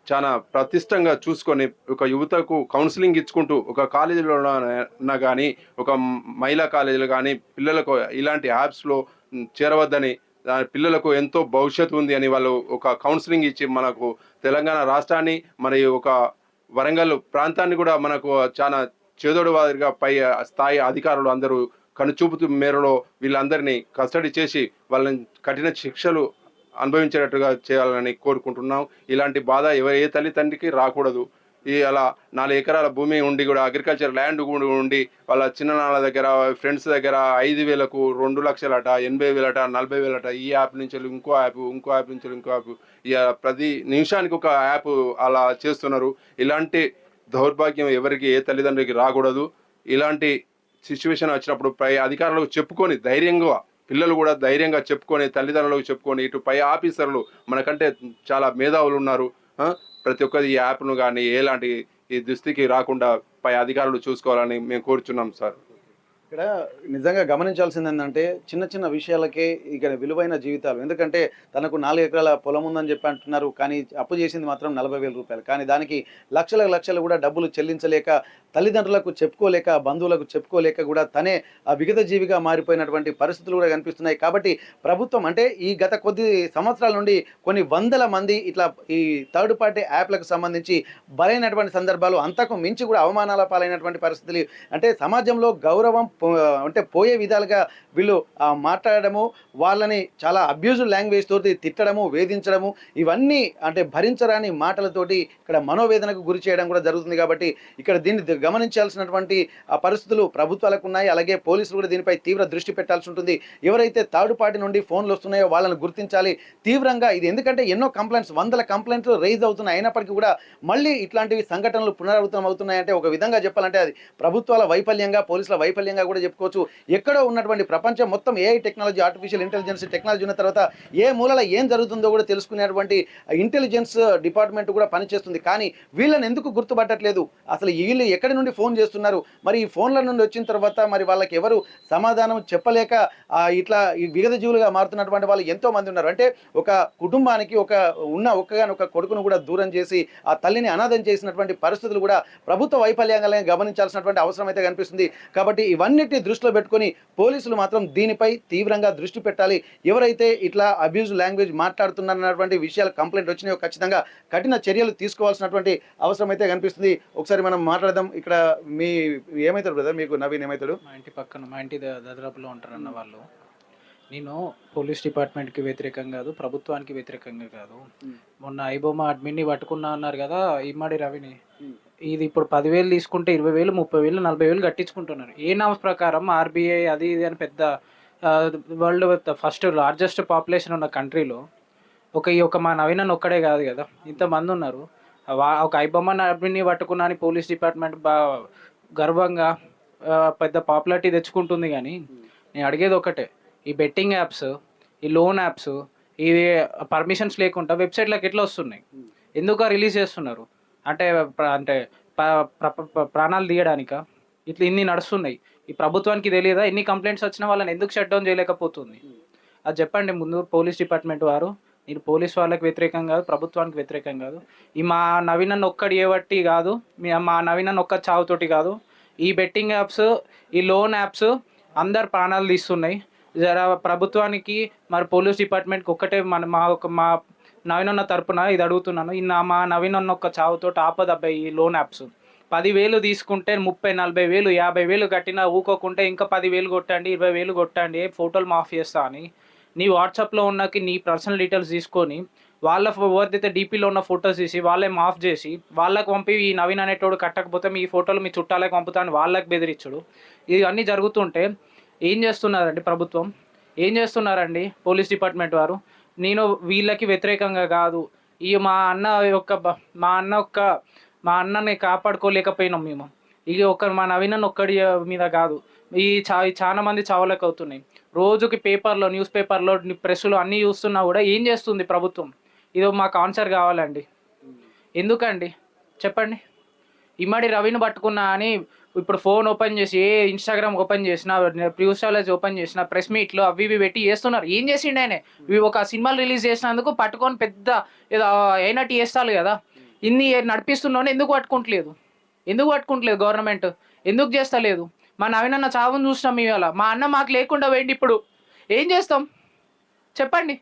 చాలా ప్రతిష్టంగా చూసుకొని ఒక యువతకు కౌన్సిలింగ్ ఇచ్చుకుంటూ ఒక కాలేజీలో కానీ ఒక మహిళా కాలేజీలు కానీ పిల్లలకు ఇలాంటి యాప్స్లో చేరవద్దని, పిల్లలకు ఎంతో భవిష్యత్తు ఉంది అని వాళ్ళు ఒక కౌన్సిలింగ్ ఇచ్చి మనకు తెలంగాణ రాష్ట్రాన్ని మరియు ఒక వరంగల్ ప్రాంతాన్ని కూడా మనకు చాలా చేదోడు వారిగా పై స్థాయి అధికారులు అందరూ కనుచూపుతూ మేరలో వీళ్ళందరినీ కస్టడీ చేసి వాళ్ళని కఠిన శిక్షలు అనుభవించేటట్టుగా చేయాలని కోరుకుంటున్నాం. ఇలాంటి బాధ ఏ తల్లిదండ్రికి రాకూడదు. అలా 4 ఎకరాల భూమి ఉండి కూడా అగ్రికల్చర్ ల్యాండ్ ఉండి వాళ్ళ చిన్ననాళ్ళ దగ్గర ఫ్రెండ్స్ దగ్గర 5,000కు 2 లక్షలట, 80,000 40,000 ఈ యాప్ నుంచి ఇంకో యాప్ నుంచి ఇంకో యాప్, ప్రతి నిమిషానికి ఒక యాప్ అలా చేస్తున్నారు. ఇలాంటి దౌర్భాగ్యం ఎవరికి ఏ తల్లిదండ్రికి రాకూడదు. ఇలాంటి సిచ్యువేషన్ వచ్చినప్పుడు పై అధికారులకు చెప్పుకొని ధైర్యంగా, పిల్లలు కూడా ధైర్యంగా చెప్పుకొని తల్లిదండ్రులకు చెప్పుకొని, ఇటు పై ఆఫీసర్లు మనకంటే చాలా మేధావులు ఉన్నారు, ప్రతి ఒక్కరి ఈ యాప్ను కానీ ఎలాంటి ఈ దుస్థితికి రాకుండా పై అధికారులు చూసుకోవాలని మేము కోరుచున్నాం సార్. ఇక్కడ నిజంగా గమనించాల్సింది ఏంటంటే చిన్న చిన్న విషయాలకే ఇక్కడ విలువైన జీవితాలు. ఎందుకంటే తనకు 4 ఎకరాల పొలం ఉందని చెప్పి అంటున్నారు. కానీ అప్పు చేసింది మాత్రం 40,000 రూపాయలు. కానీ దానికి లక్షలు కూడా డబ్బులు చెల్లించలేక, తల్లిదండ్రులకు చెప్పుకోలేక, బంధువులకు చెప్పుకోలేక కూడా తనే ఆ విగత జీవిగా మారిపోయినటువంటి పరిస్థితులు కూడా కనిపిస్తున్నాయి. కాబట్టి ప్రభుత్వం అంటే ఈ గత కొద్ది సంవత్సరాల నుండి కొన్ని వందల మంది ఇట్లా ఈ థర్డ్ పార్టీ యాప్లకు సంబంధించి బలైనటువంటి సందర్భాలు, అంతకు మించి కూడా అవమానాల పాలైనటువంటి పరిస్థితులు, అంటే సమాజంలో గౌరవం అంటే పోయే విధాలుగా వీళ్ళు మాట్లాడము, వాళ్ళని చాలా అబ్యూజివ్ లాంగ్వేజ్ తోటి తిట్టడము, వేధించడము, ఇవన్నీ అంటే భరించరాని మాటలతోటి ఇక్కడ మనోవేదనకు గురి చేయడం కూడా జరుగుతుంది. కాబట్టి ఇక్కడ దీన్ని గమనించాల్సినటువంటి పరిస్థితులు ప్రభుత్వాలకు ఉన్నాయి. అలాగే పోలీసులు కూడా దీనిపై తీవ్ర దృష్టి పెట్టాల్సి ఉంటుంది. ఎవరైతే థర్డ్ పార్టీ నుండి ఫోన్లు వస్తున్నాయో వాళ్ళని గుర్తించాలి తీవ్రంగా. ఇది ఎందుకంటే ఎన్నో కంప్లైంట్స్, వందల కంప్లైంట్లు రైజ్ అవుతున్నాయి. అయినప్పటికీ కూడా మళ్ళీ ఇట్లాంటివి సంఘటనలు పునరావృతం అవుతున్నాయంటే ఒక విధంగా చెప్పాలంటే అది ప్రభుత్వాల వైఫల్యంగా, పోలీసుల వైఫల్యంగా కూడా చెప్పుకోవచ్చు. ఎక్కడో ఉన్నటువంటి ప్రపంచం మొత్తం AI technology, artificial intelligence technology ఉన్న తర్వాత ఏ మూలలో ఏం జరుగుతుందో కూడా తెలుసుకునేటువంటి ఇంటెలిజెన్స్ డిపార్ట్మెంట్ కూడా పనిచేస్తుంది. కానీ వీళ్ళని ఎందుకు గుర్తుపట్టట్లేదు? అసలు వీళ్ళు ఎక్కడి నుండి ఫోన్ చేస్తున్నారు? మరి ఈ ఫోన్ల నుండి వచ్చిన తర్వాత మరి వాళ్ళకి ఎవరు సమాధానం చెప్పలేక ఇట్లా ఈ విగత జీవులుగా మారుతున్నటువంటి వాళ్ళు ఎంతో మంది ఉన్నారు. అంటే ఒక కుటుంబానికి ఒక్కగానొక్క కొడుకును కూడా దూరం చేసి ఆ తల్లిని అనాథం చేసినటువంటి పరిస్థితులు కూడా ప్రభుత్వ వైఫల్యంగా గమనించాల్సినటువంటి అవసరం అయితే కనిపిస్తుంది. కాబట్టి ఇవన్నిటిని దృష్టిలో పెట్టుకొని పోలీసులు మాత్రం దీనిపై తీవ్రంగా దృష్టి పెట్టాలి. ఎవరైతే ఇట్లా అబ్యూజ్ లాంగ్వేజ్ మాట్లాడుతున్నారన్నటువంటి విషయాలు కంప్లైంట్ వచ్చినాయో ఖచ్చితంగా కఠిన చర్యలు తీసుకోవాల్సినటువంటి అవసరం అయితే కనిపిస్తుంది. ఒకసారి మనం మాట్లాడదాం. ఇక్కడ మీ ఏమవుతాడు బ్రదర్? మీకు నవీన్ ఏమవుతాడు? మా ఇంటి పక్కన, మా ఇంటి దాదాపులో ఉంటారన్న వాళ్ళు. నేను పోలీస్ డిపార్ట్మెంట్కి వ్యతిరేకం కాదు, ప్రభుత్వానికి వ్యతిరేకంగా కాదు. మొన్న ఐబొమ్మ అడ్మిన్ని పట్టుకున్నా అన్నారు కదా, ఇమ్మడి రవిని. ఇది ఇప్పుడు 10,000 తీసుకుంటే 20,000, 30,000, 40,000 కట్టించుకుంటున్నారు. ఏ నామ్స్ ప్రకారం ఆర్బీఐ అది ఇది అని పెద్ద వరల్డ్ ఫస్ట్ లార్జెస్ట్ పాపులేషన్ ఉన్న కంట్రీలో ఒక మా నవీన్ అన్న ఒక్కడే కాదు కదా, ఇంతమంది ఉన్నారు. ఒక ఐబొమ్మ అడ్మిన్ని పట్టుకున్నా అని పోలీస్ డిపార్ట్మెంట్ గర్వంగా పెద్ద పాపులారిటీ తెచ్చుకుంటుంది. కానీ నేను అడిగేది ఒకటే, ఈ బెట్టింగ్ యాప్స్, ఈ లోన్ యాప్స్, ఈ పర్మిషన్స్ లేకుండా వెబ్సైట్లకు ఎట్లా వస్తున్నాయి? ఎందుకు రిలీజ్ చేస్తున్నారు? అంటే ప్రాణాలు తీయడానిక? ఇట్లా ఇన్ని నడుస్తున్నాయి. ఈ ప్రభుత్వానికి తెలియదా? ఎన్ని కంప్లైంట్స్ వచ్చినా వాళ్ళని ఎందుకు షట్ డౌన్ చేయలేకపోతుంది? అది చెప్పండి ముందు పోలీస్ డిపార్ట్మెంట్ వారు. నేను పోలీస్ వాళ్ళకి వ్యతిరేకం కాదు, ప్రభుత్వానికి వ్యతిరేకం కాదు. ఈ మా నవీన్ అన్న ఒక్కడి ఏవట్టి కాదు, మా నవీన్ అన్న ఒక్క చావుతోటి కాదు. ఈ బెట్టింగ్ యాప్స్, ఈ లోన్ యాప్స్ అందరు ప్రాణాలు తీస్తున్నాయి. జర ప్రభుత్వానికి మరి పోలీస్ డిపార్ట్మెంట్కి ఒక్కటే మా నవీన్ అన్న తరపున ఇది అడుగుతున్నాను. మా నవీన్ అన్న ఒక్క చావుతో ఆపదబ్బాయి ఈ లోన్ యాప్స్. 10,000 తీసుకుంటే 30,000, 40,000, 50,000 కట్టినా ఊకోకుంటే ఇంకా 10,000 కొట్టండి, 20,000 కొట్టండి, ఫోటోలు మాఫ్ చేస్తా అని నీ వాట్సాప్లో ఉన్నకి నీ పర్సనల్ డీటెయిల్స్ తీసుకొని వాళ్ళ ఎవరిదైతే డీపీలో ఉన్న ఫొటోస్ తీసి వాళ్ళే మాఫ్ చేసి వాళ్ళకి పంపి ఈ నవీన్ అనేటోడు కట్టకపోతే మీ ఫోటోలు మీ చుట్టాలకు పంపుతాను వాళ్ళకి బెదిరించుడు, ఇవన్నీ జరుగుతుంటే ఏం చేస్తున్నారండి ప్రభుత్వం? ఏం చేస్తున్నారండి పోలీస్ డిపార్ట్మెంట్ వారు? నేను వీళ్ళకి వ్యతిరేకంగా కాదు. ఈ మా అన్నని కాపాడుకోలేకపోయినాం మేము. ఇక మా నవీన్ అన్న ఒక్కడి మీద కాదు, చాలా మంది చావలేక అవుతున్నాయి. రోజుకి పేపర్లో, న్యూస్ పేపర్లో, ప్రెస్లో అన్నీ చూస్తున్నా కూడా ఏం చేస్తుంది ప్రభుత్వం? ఇది మాకు ఆన్సర్ కావాలండి. ఎందుకండి చెప్పండి? ఇమ్మడి రవిని పట్టుకున్నా అని ఇప్పుడు ఫోన్ ఓపెన్ చేసి ఇన్స్టాగ్రామ్ ఓపెన్ చేసిన, న్యూస్ ఛానల్స్ ఓపెన్ చేసిన, ప్రెస్ మీట్లు అవి ఇవి పెట్టి చేస్తున్నారు. ఏం చేసిండు ఆయన? ఇవి ఒక సినిమాలు రిలీజ్ చేసినందుకు పట్టుకొని పెద్ద ఏదో అయినట్టు చేస్తారు కదా. ఇన్ని నడిపిస్తున్నాను ఎందుకు పట్టుకుంటలేదు? గవర్నమెంట్ ఎందుకు చేస్తలేదు? మా నవీన్ అన్న చావును చూసినాం ఇవాళ. మా అన్న మాకు లేకుండా పోయింది. ఇప్పుడు ఏం చేస్తాం చెప్పండి?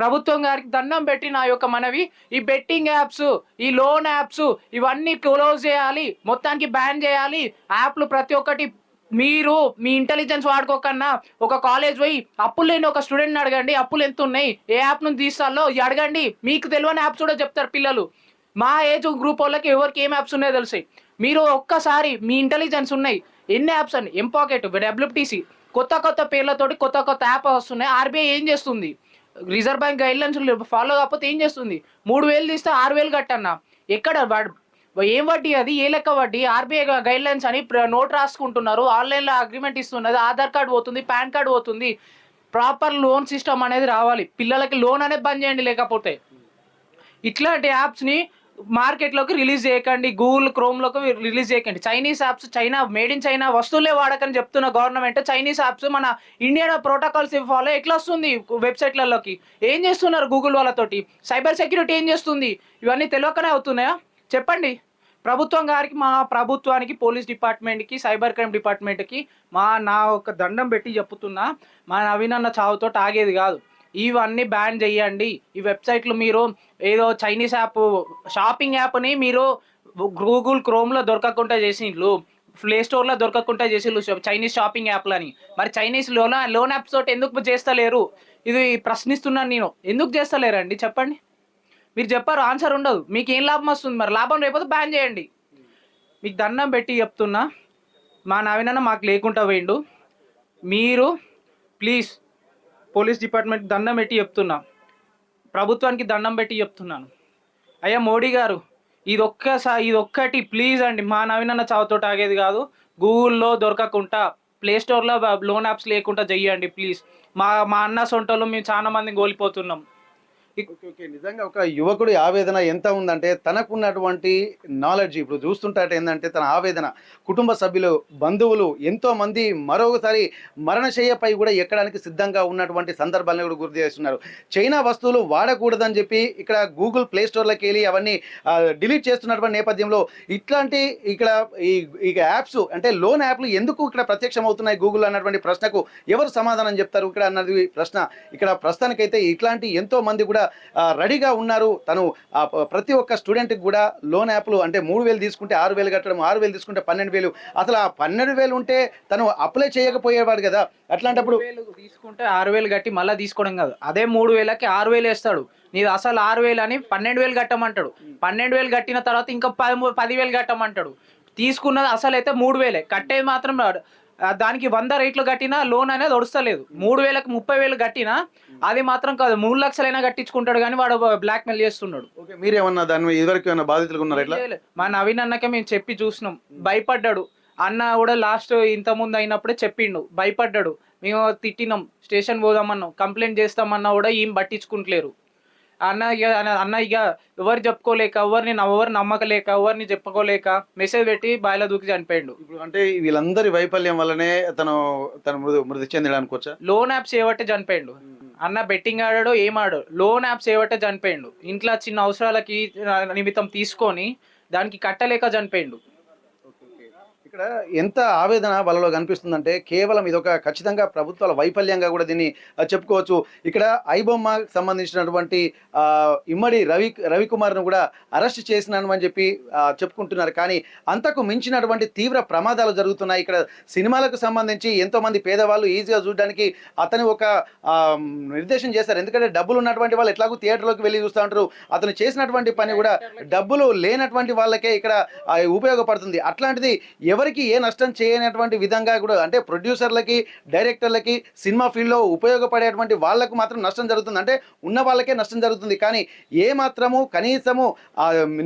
ప్రభుత్వం గారికి దండం పెట్టి నా యొక్క మనవి, ఈ బెట్టింగ్ యాప్స్, ఈ లోన్ యాప్స్ ఇవన్నీ క్లోజ్ చేయాలి, మొత్తానికి బ్యాన్ చేయాలి. యాప్లు ప్రతి ఒక్కటి మీరు మీ ఇంటెలిజెన్స్ వాడుకోకన్నా ఒక కాలేజ్ పోయి అప్పులు లేని ఒక స్టూడెంట్ని అడగండి, అప్పులు ఎంత ఉన్నాయి, ఏ యాప్ నుంచి తీస్తాలో అడగండి. మీకు తెలియని యాప్స్ కూడా చెప్తారు పిల్లలు. మా ఏజ్ గ్రూప్ వాళ్ళకి ఎవరికి ఏం యాప్స్ ఉన్నాయో తెలిసాయి. మీరు ఒక్కసారి మీ ఇంటెలిజెన్స్ ఉన్నాయి ఎన్ని యాప్స్ అని, ఎంపాకెట్, డబ్ల్యూటీసీ, కొత్త పేర్లతోటి కొత్త యాప్ వస్తున్నాయి. ఆర్బీఐ ఏం చేస్తుంది? రిజర్వ్ బ్యాంక్ గైడ్లైన్స్ ఫాలో కాకపోతే ఏం చేస్తుంది? 3,000 తీస్తే 6,000 కట్టన్నా. ఎక్కడ ఏం వడ్డీ అది? ఏ లెక్క వడ్డీ? ఆర్బీఐ గైడ్లైన్స్ అని నోట్ రాసుకుంటున్నారు, ఆన్లైన్లో అగ్రిమెంట్ ఇస్తున్నది, ఆధార్ కార్డు పోతుంది, పాన్ కార్డు పోతుంది. ప్రాపర్ లోన్ సిస్టమ్ అనేది రావాలి. పిల్లలకి లోన్ అనేది బంద్ చేయండి. లేకపోతే ఇట్లాంటి యాప్స్ని మార్కెట్లోకి రిలీజ్ చేయకండి, గూగుల్ క్రోమ్లోకి రిలీజ్ చేయకండి. Chinese apps, China made in China వస్తువులే వాడకని చెప్తున్న గవర్నమెంట్, చైనీస్ యాప్స్ మన ఇండియన్ ప్రోటోకాల్స్ ఫాలో ఎట్లా వస్తుంది వెబ్సైట్లలోకి? ఏం చేస్తున్నారు గూగుల్ వాళ్ళతోటి? సైబర్ సెక్యూరిటీ ఏం చేస్తుంది? ఇవన్నీ తెలియకనే అవుతున్నాయా? చెప్పండి. ప్రభుత్వం గారికి, మా ప్రభుత్వానికి, పోలీస్ డిపార్ట్మెంట్కి, సైబర్ క్రైమ్ డిపార్ట్మెంట్కి నా ఒక దండం పెట్టి చెప్తున్నా, మా నవీన్ అన్న చావుతో ఆగేది కాదు. ఇవన్నీ బ్యాన్ చేయండి. ఈ వెబ్సైట్లు మీరు ఏదో చైనీస్ యాప్, షాపింగ్ యాప్ని మీరు గూగుల్ క్రోమ్లో దొరకకుండా చేసిండ్రు, ప్లే స్టోర్లో దొరకకుండా చేసిండ్రు చైనీస్ షాపింగ్ యాప్లని. మరి చైనీస్ లోన్ యాప్స్ తోటి ఎందుకు చేస్తలేరు? ఇది ప్రశ్నిస్తున్నాను నేను. ఎందుకు చేస్తలేరండి చెప్పండి. మీరు చెప్పారు, ఆన్సర్ ఉండదు. మీకు ఏం లాభం వస్తుంది? మరి లాభం లేకపోతే బ్యాన్ చేయండి. మీకు దండం పెట్టి చెప్తున్నా, మా నవీనన్న మాకు లేకుండా పోయిండు. మీరు ప్లీజ్ పోలీస్ డిపార్ట్మెంట్కి దండం పెట్టి చెప్తున్నా, ప్రభుత్వానికి దండం పెట్టి చెప్తున్నాను, అయ్యా మోడీ గారు, ఇదొక్కటి ప్లీజ్ అండి. మా నవీనన్న చావుతో ఆగేది కాదు. గూగుల్లో దొరకకుండా, ప్లే స్టోర్లో లోన్ యాప్స్ లేకుండా చెయ్యండి ప్లీజ్. మా అన్న సొంటలు మేము చాలా మంది కోల్పోతున్నాం. ఓకే, నిజంగా ఒక యువకుడి ఆవేదన ఎంత ఉందంటే, తనకున్నటువంటి నాలెడ్జ్ ఇప్పుడు చూస్తుంటే ఏంటంటే, తన ఆవేదన కుటుంబ సభ్యులు, బంధువులు ఎంతో మంది మరొకసారి మరణశయ్యపై కూడా ఎక్కడానికి సిద్ధంగా ఉన్నటువంటి సందర్భాలను కూడా గుర్తు చేస్తున్నారు. చైనా వస్తువులు వాడకూడదని చెప్పి ఇక్కడ గూగుల్ ప్లే స్టోర్లోకి వెళ్ళి అవన్నీ డిలీట్ చేస్తున్నటువంటి నేపథ్యంలో ఇట్లాంటి ఈ యాప్స్ అంటే లోన్ యాప్లు ఎందుకు ఇక్కడ ప్రత్యక్షం అవుతున్నాయి గూగుల్ అన్నటువంటి ప్రశ్నకు ఎవరు సమాధానం చెప్తారు ఇక్కడ అన్నది ప్రశ్న. ఇక్కడ ప్రస్తుతానికైతే ఇట్లాంటి ఎంతో మంది కూడా రెడీగా ఉన్నారు. తను ప్రతి ఒక్క స్టూడెంట్కి కూడా లోన్ యాప్లు అంటే 3,000 తీసుకుంటే 6,000 కట్టడం, 6,000 తీసుకుంటే 12,000. అసలు ఆ 12,000 ఉంటే తను అప్లై చేయకపోయేవాడు కదా. అట్లాంటప్పుడు తీసుకుంటే 6,000 కట్టి మళ్ళీ తీసుకోవడం కాదు, అదే 3,000కి 6,000 వేస్తాడు. నీది అసలు 6,000 అని 12,000 కట్టమంటాడు. 12,000 కట్టిన తర్వాత ఇంకా 10,000 కట్టమంటాడు. తీసుకున్నది అసలు అయితే 3,000, కట్టేది మాత్రం దానికి 100 రేట్లు కట్టినా లోన్ అనేది ఒడుస్తలేదు. 3,000కి 30,000 కట్టినా అది మాత్రం కాదు, 3 లక్షలైనా కట్టించుకుంటాడు కానీ వాడు బ్లాక్ మెయిల్ చేస్తున్నాడు. ఓకే, మీరేమన్నా దాని మీద ఇదివరకు ఏమన్నా బాధితులు ఉన్నారు? ఇట్లా మా నవీన్ అన్నకే మేము చెప్పి చూసినాం, భయపడ్డాడు. అన్న కూడా లాస్ట్ ఇంతకుముందు అయినప్పుడే చెప్పిండు, భయపడ్డాడు. మేము తిట్టినాం, స్టేషన్ పోదామన్నాం, కంప్లైంట్ చేస్తామన్నా కూడా ఏం పట్టించుకుంటలేరు. అన్న ఇక ఎవరు చెప్పుకోలేక, ఎవరు నమ్మకలేక, ఎవరిని చెప్పుకోలేక మెసేజ్ పెట్టి బాయిలో దూకి చనిపోయిండు. ఇప్పుడు అంటే వీళ్ళందరి వైఫల్యం వల్లనే తను మృతి చెందడానికొచ్చా? లోన్ యాప్స్ చేయబట్టే చనిపోయిండు అన్న. బెట్టింగ్ ఆడాడో ఏమాడో, లోన్ యాప్స్ చేయబట్టే చనిపోయిండు. ఇంట్లో చిన్న అవసరాలకి నిమిత్తం తీసుకొని దానికి కట్టలేక చనిపోయిండు. ఇక్కడ ఎంత ఆవేదన వాళ్ళలో కనిపిస్తుందంటే కేవలం ఇదొక ఖచ్చితంగా ప్రభుత్వాల వైఫల్యంగా కూడా దీన్ని చెప్పుకోవచ్చు. ఇక్కడ ఐబొమ్మ సంబంధించినటువంటి ఇమ్మడి రవికుమార్ను కూడా అరెస్ట్ చేసినాను అని చెప్పి చెప్పుకుంటున్నారు. కానీ అంతకు మించినటువంటి తీవ్ర ప్రమాదాలు జరుగుతున్నాయి. ఇక్కడ సినిమాలకు సంబంధించి ఎంతోమంది పేదవాళ్ళు ఈజీగా చూడడానికి అతను ఒక నిర్దేశం చేశారు. ఎందుకంటే డబ్బులు ఉన్నటువంటి వాళ్ళు ఎట్లాగూ థియేటర్లోకి వెళ్ళి చూస్తూ ఉంటారు. అతను చేసినటువంటి పని కూడా డబ్బులు లేనటువంటి వాళ్ళకే ఇక్కడ ఉపయోగపడుతుంది. అట్లాంటిది ఎవరికి ఏ నష్టం చేయనటువంటి విధంగా కూడా అంటే ప్రొడ్యూసర్లకి, డైరెక్టర్లకి, సినిమా ఫీల్డ్లో ఉపయోగపడేటువంటి వాళ్లకు మాత్రం నష్టం జరుగుతుంది. అంటే ఉన్న వాళ్ళకే నష్టం జరుగుతుంది. కానీ ఏ మాత్రము కనీసము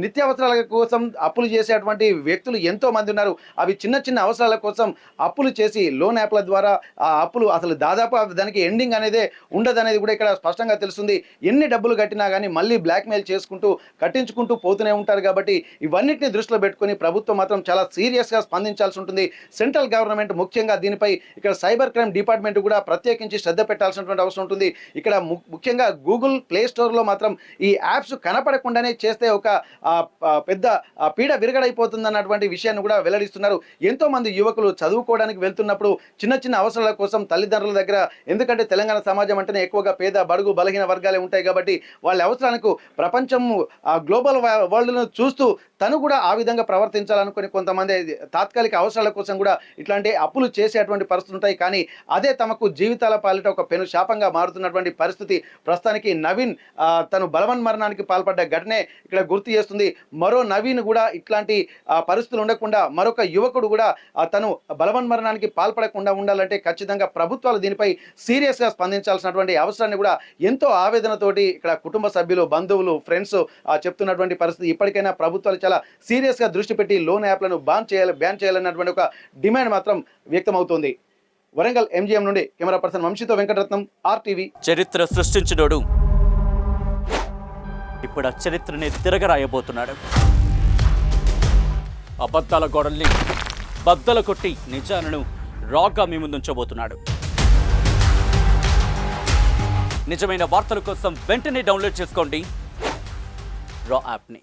నిత్యావసరాల కోసం అప్పులు చేసేటువంటి వ్యక్తులు ఎంతో మంది ఉన్నారు. అవి చిన్న చిన్న అవసరాల కోసం అప్పులు చేసి లోన్ యాప్ల ద్వారా ఆ అప్పులు అసలు దాదాపు దానికి ఎండింగ్ అనేదే ఉండదనేది కూడా ఇక్కడ స్పష్టంగా తెలుస్తుంది. ఎన్ని డబ్బులు కట్టినా కానీ మళ్ళీ బ్లాక్మెయిల్ చేసుకుంటూ కట్టించుకుంటూ పోతూనే ఉంటారు. కాబట్టి ఇవన్నిటిని దృష్టిలో పెట్టుకొని ప్రభుత్వం మాత్రం చాలా సీరియస్గా స్పందించాల్సి ఉంటుంది. సెంట్రల్ గవర్నమెంట్ ముఖ్యంగా దీనిపై ఇక్కడ సైబర్ క్రైమ్ డిపార్ట్మెంట్ కూడా ప్రత్యేకించి శ్రద్ధ పెట్టాల్సినటువంటి అవసరం ఉంటుంది. ఇక్కడ ముఖ్యంగా గూగుల్ ప్లే స్టోర్లో మాత్రం ఈ యాప్స్ కనపడకుండానే చేస్తే ఒక పెద్ద పీడ విరగడైపోతుంది అన్నటువంటి విషయాన్ని కూడా వెల్లడిస్తున్నారు. ఎంతో మంది యువకులు చదువుకోవడానికి వెళ్తున్నప్పుడు చిన్న చిన్న అవసరాల కోసం తల్లిదండ్రుల దగ్గర, ఎందుకంటే తెలంగాణ సమాజం అంటేనే ఎక్కువగా పేద, బడుగు, బలహీన వర్గాలే ఉంటాయి కాబట్టి వాళ్ళ అవసరాలకు ప్రపంచం గ్లోబల్ వరల్డ్ను చూస్తూ తను కూడా ఆ విధంగా ప్రవర్తించాలనుకుని కొంతమంది తాత్కాలిక అవసరాల కోసం కూడా ఇట్లాంటి అప్పులు చేసేటువంటి పరిస్థితులు ఉంటాయి. కానీ అదే తమకు జీవితాల పాలిట ఒక పెను శాపంగా మారుతున్నటువంటి పరిస్థితి ప్రస్తుతానికి నవీన్ తను బలవన్మరణానికి పాల్పడ్డ ఘటనే ఇక్కడ గుర్తు చేస్తుంది. మరో నవీన్ కూడా ఇట్లాంటి పరిస్థితులు ఉండకుండా, మరొక యువకుడు కూడా తను బలవన్మరణానికి పాల్పడకుండా ఉండాలంటే ఖచ్చితంగా ప్రభుత్వాలు దీనిపై సీరియస్గా స్పందించాల్సినటువంటి అవసరాన్ని కూడా ఎంతో ఆవేదనతోటి ఇక్కడ కుటుంబ సభ్యులు, బంధువులు, ఫ్రెండ్స్ చెప్తున్నటువంటి పరిస్థితి. ఇప్పటికైనా ప్రభుత్వాలు చాలా సీరియస్గా దృష్టి పెట్టి లోన్ యాప్లను బ్యాన్ చేయాలన్నటువంటి ఒక డిమాండ్ మాత్రం వ్యక్తమవుతోంది. వరంగల్ ఎంజీఎం నుండి కెమెరా పర్సన్ వంశీతో వెంకటరత్నం, RTV. చరిత్ర సృష్టించినోడు ఇప్పుడు ఆ చరిత్రని తిరగరాయబోతున్నాడు. అబద్ధాల గోడల్ని బద్దలు కొట్టి నిజాలను రాగా మీ ముందుంచబోతున్నాడు. నిజమైన వార్తల కోసం వెంటనే డౌన్లోడ్ చేసుకోండి రా యాప్ని.